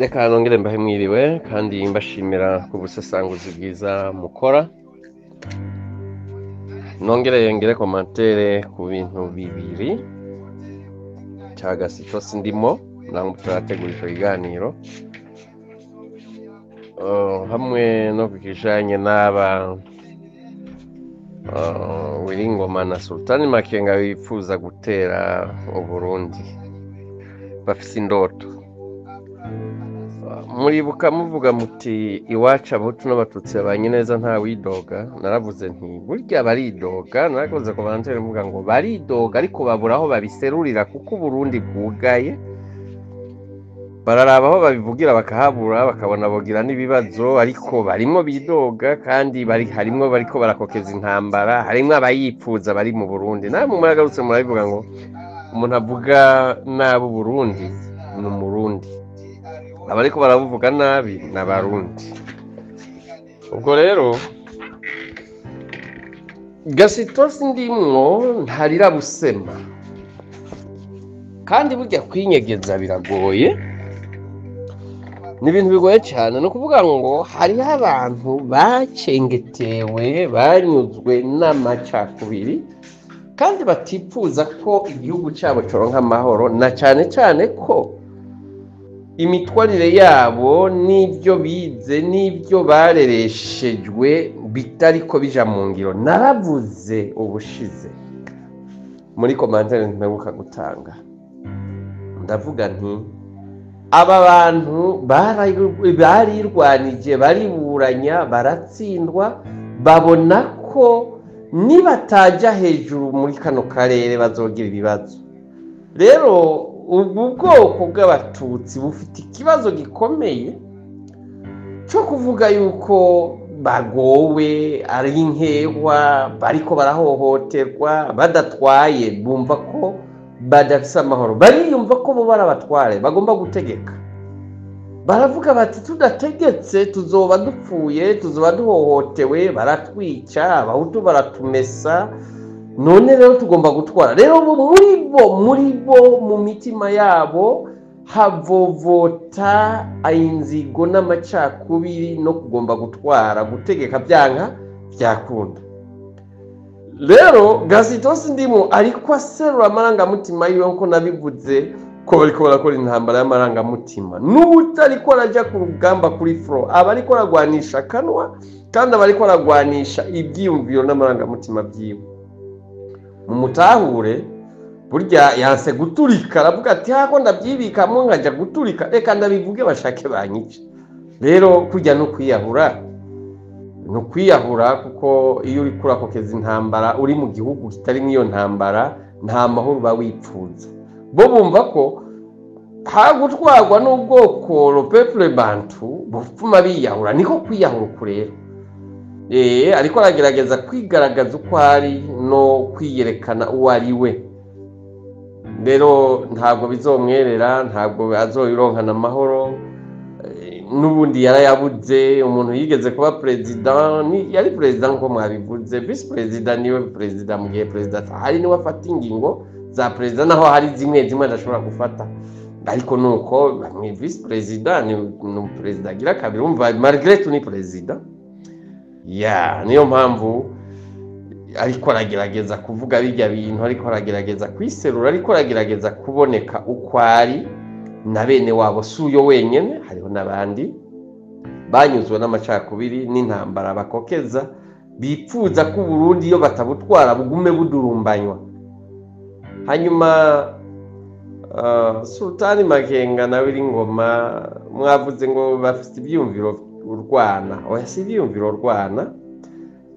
reka nongere mbahe mwiriwe kandi mbashimira ku busesanguzi bwiza mukora. Nongere ngere komantere ku bintu bibiri cyagasi cyose ndimo nangu turategura icyo kiganiro hamwe no kukijanye n'aba Wiringoma na Sultani Makenga bifuza gutera Uburundi bafise indoto. Muribuka muvuga muti iwacu abahutu n'abatutsi babanye neza nta widoga. Naravuze nti burya baridoga, narakoze ku bantere mvuga ngo baridoga ariko babura aho babiserurira kuko Uburundi bwugaye. Bararaba aho babivugira bakahabura, bakabona bogira n'ibibazo, ariko barimo bidoga kandi harimwo bariko barakokeza intambara, harimwo abayipfuza bari mu Burundi. Namwe muragarutse murabivuga ngo umuntu avuga nabi Burundi ni Umurundi, abariko baravuga nabi n'Abarundi. Ubwo rero gasitosi ndimwo ntarira busema, kandi burya kwinyegeza biragoye, ni ibintu bigoye cyane. Ni ukuvuga ngo hariho abantu bacengetewe banyuzwe n'amacakubiri kandi batifuza ko igihugu cyabo coronka amahoro, na cyane cyane ko imitwarire yabo n'ibyo bize n'ibyo barereshejwe bitariko bija mu ngiro. Naravuze ubushize muri komantere ntebuka gutanga, ndavuga nti aba bantu barirwanije bariburanya baratsindwa, babona ko nibatajya hejuru muri kano karere bazogira ibibazo. Rero ubu bwoko bw'abatutsi bufite ikibazo gikomeye cyo kuvuga yuko bagowe ari inkehwa, bariko barahohoterwa, badatwaye bumva ko badafise amahoro, bariyumva ko bo barabatware bagomba gutegeka. Baravuga bati tudategetse tuzoba dupfuye, tuzoba duhohotewe, baratwica, abahutu baratumesa, none rero tugomba gutwara. Rero muri bo mu mitima yabo havovota inzigo n'amacakubiri no kugomba gutwara, gutegeka byanka byakunda. Rero gasitosi ndimo ariko aserura amarangamutima yiwe nko nabivuze ko bariko barakora intambara y'amarangamutima. N'ubutariko arajya ku rugamba kuri front, aba ariko aragwanisha kanwa kandi aba ariko aragwanisha ibyiyumviro n'amarangamutima byiwe. Mumutahure burya yanse guturika, aravuga ati hako ndabyibikamo nkajya guturika, reka ndabivuge bashake banyica. Rero kujya no kwiyahura kuko iyo uri kurakokeza intambara uri mu gihugu kitari nk'iyo ntambara nta mahoro uba wipfuza. Bo bumva ko hagutwarwa n'ubwoko le peuple bantu bufuma biyahura, niko kwiyahura uko rero. Ariko aragerageza kwigaragaza uko ari no kwiyerekana uwo ari we. Rero ntabwo bizomwerera, ntabwo azoyironkana amahoro. N'ubundi yarayabuze. Umuntu yigeze kuba president, yari president nko mwabivuze, vice president niwe president mu gihe president hari niwe afata ingingo za president, naho hari zimwe adashobora gufata. Ariko nuko bamwe vice president ni president agira kabiri, umva malgré tout ni president. Niyo mpamvu ariko aragerageza kuvuga bijya bintu, ariko aragerageza kwiserura, ariko aragerageza kuboneka uko ari na bene wabo. Suyo wenyene, hariho n'abandi banyuzwe n'amacakubiri n'intambara bakokeza, bipfuza ko Burundi iyo batabutwara bugume budurumbanywa. Hanyuma Sultani Makenga na Wiringoma mwavuze ngo bafite ibyumviro urwana. Oya, si ibyumviro urwana,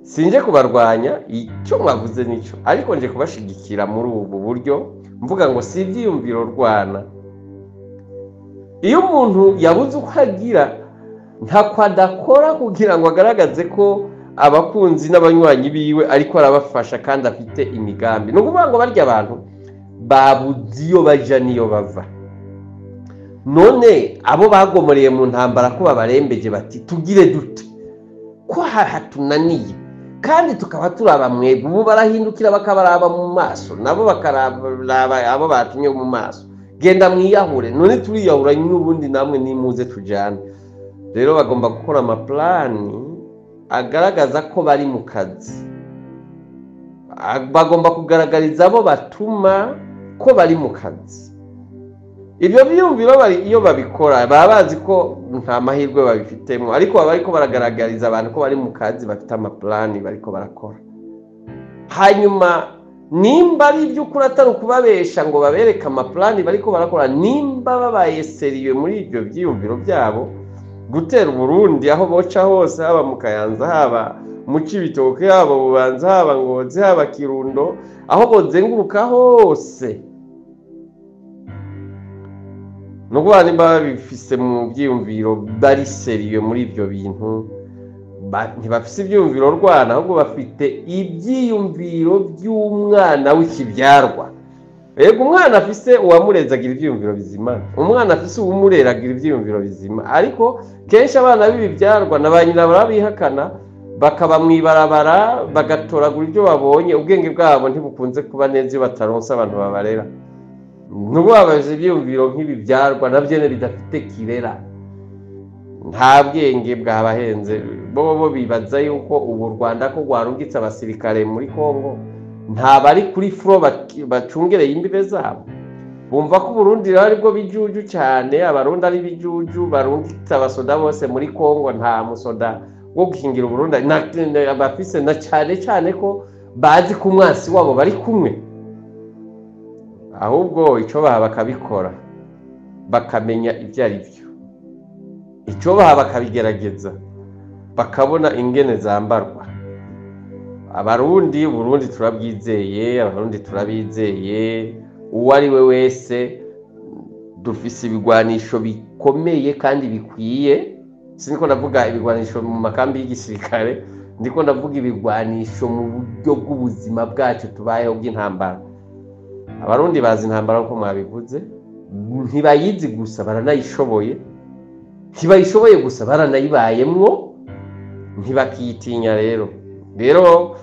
sinje kubarwanya, icyo mwavuze nico, ariko nje kubashigikira muri ubu buryo mvuga ngo si ibyumviro urwana. Iyo umuntu yabuze uko agira ntako adakora kugira ngo agaragaze ko abakunzi n'abanywanyi biwe ariko arabafasha kandi afite imigambi. No kuvuga ngo barya abantu babuze iyo baja niyo bava. None abo bagomoreye mu ntambara ko babarembeje bati tugire dute ko hatunaniye, kandi tukaba turaba mwebwe. Ubu barahindukira bakabaraba mu maso, nabo bakaraba abo batumye mu maso. genda mwiyahure, none turiyahura n'ubundi namwe nimuze tujyane. Rero bagomba gukora amaplani agaragaza ko bari mu kazi, bagomba kugaragariza abo batuma ko bari mu kazi. Ibyo byiyumviro iyo babikora baba bazi ko nta mahirwe babifitemo, ariko baba bariko baragaragariza abantu ko bari mu kazi, bafite amaplani bariko barakora. Hanyuma nimba ari iby'ukuri atari ukubabesha ngo babereke amaplani bariko barakora, nimba babaye seriye muri ibyo byiyumviro byabo gutera Burundi aho boca hose, haba mu Kayanza, haba mu Cibitoke, haba Bubanza, haba Ngozi, haba Kirundo, aho bozenguruka hose, nuko nimba babifise mu byiyumviro bari seriye muri ibyo bintu, ntibafise ibyiyumviro rwana, ahubwo bafite ibyiyumviro by'umwana w'ikibyarwa. Yego umwana afise uwamureza agira ibyiyumviro bizima, umwana afise uwumurera agira ibyiyumviro bizima, ariko kenshi abana b'ibibyarwa na ba nyina barabihakana, bakaba mwibarabara bagatoragura ibyo babonye. Ubwenge bwabo ntibukunze kuba neza iyo bataronse abantu babarera. Nubu babaje ibyiyumviro nk'ibibyarwa nabyo bidafite kirera, nta bwenge bwabahenze. Bo bibaza yuko ubu Rwanda ko rwarungitse abasirikare muri Kongo, nta bari kuri fro bacungereye imbibe zabo. Bumva ko Burundi ari bwo bijuju cyane, abarundi ari bijuju, barungitse abasoda bose muri Kongo. Nta musoda wo gukingira Burundi abafise, na cyane ko bazi ku mwasi wabo bari kumwe. Ahubwo icyo baha bakabikora, bakamenya ibyo ari byo, icyo baha bakabigerageza, bakabona ingene zambarwa. Burundi turabwizeye, abarundi turabizeye, uwo ari we wese. Dufise ibigwanisho bikomeye kandi bikwiye. Siniko ndavuga ibigwanisho mu makambi y'igisirikare, ndiko ndavuga ibigwanisho mu buryo bw'ubuzima bwacu tubayeho bw'intambara. Abarundi bazi intambara uko mwabivuze, ntibayizi gusa baranayishoboye, ntibayishoboye gusa baranayibayemwo, ntibakitinya. Rero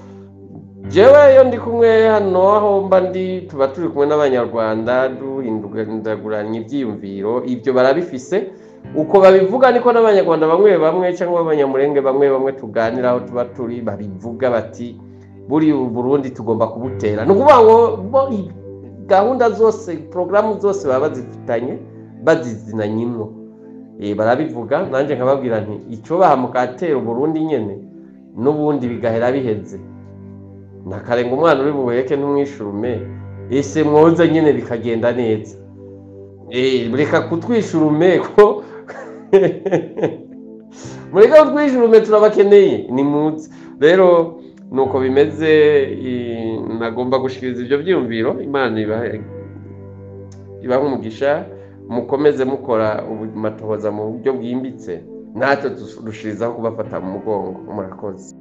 jewe yo ndi kumwe hano aho mba ndi, tuba turi kumwe n'abanyarwanda duhindaguranya ibyiyumviro. Ibyo barabifise, uko babivuga niko n'abanyarwanda bamwe cyangwa abanyamurenge bamwe tuganiraho tuba turi babivuga bati buri Burundi tugomba kubutera. Ni ukuvuga ngo gahunda zose, porogaramu zose baba bazifitanye, bazizinanyimwo. Barabivuga, nanjye nkababwira nti icyo baha mukatera Burundi nyene n'ubundi bigahera biheze. Nakarenga umwana uri buheke ntumwishurume, ese mwoza nyene bikagenda neza. Mureka kutwishurume ko mureka kutwishurume, turabakeneye ni muzi. Rero nuko bimeze, nagomba gushikiriza ibyo byiyumviro. Imana ibaha umugisha, mukomeze mukora ubumatohoza mu buryo bwimbitse, natwe dushirizaho kubafata mu mugongo. Murakoze.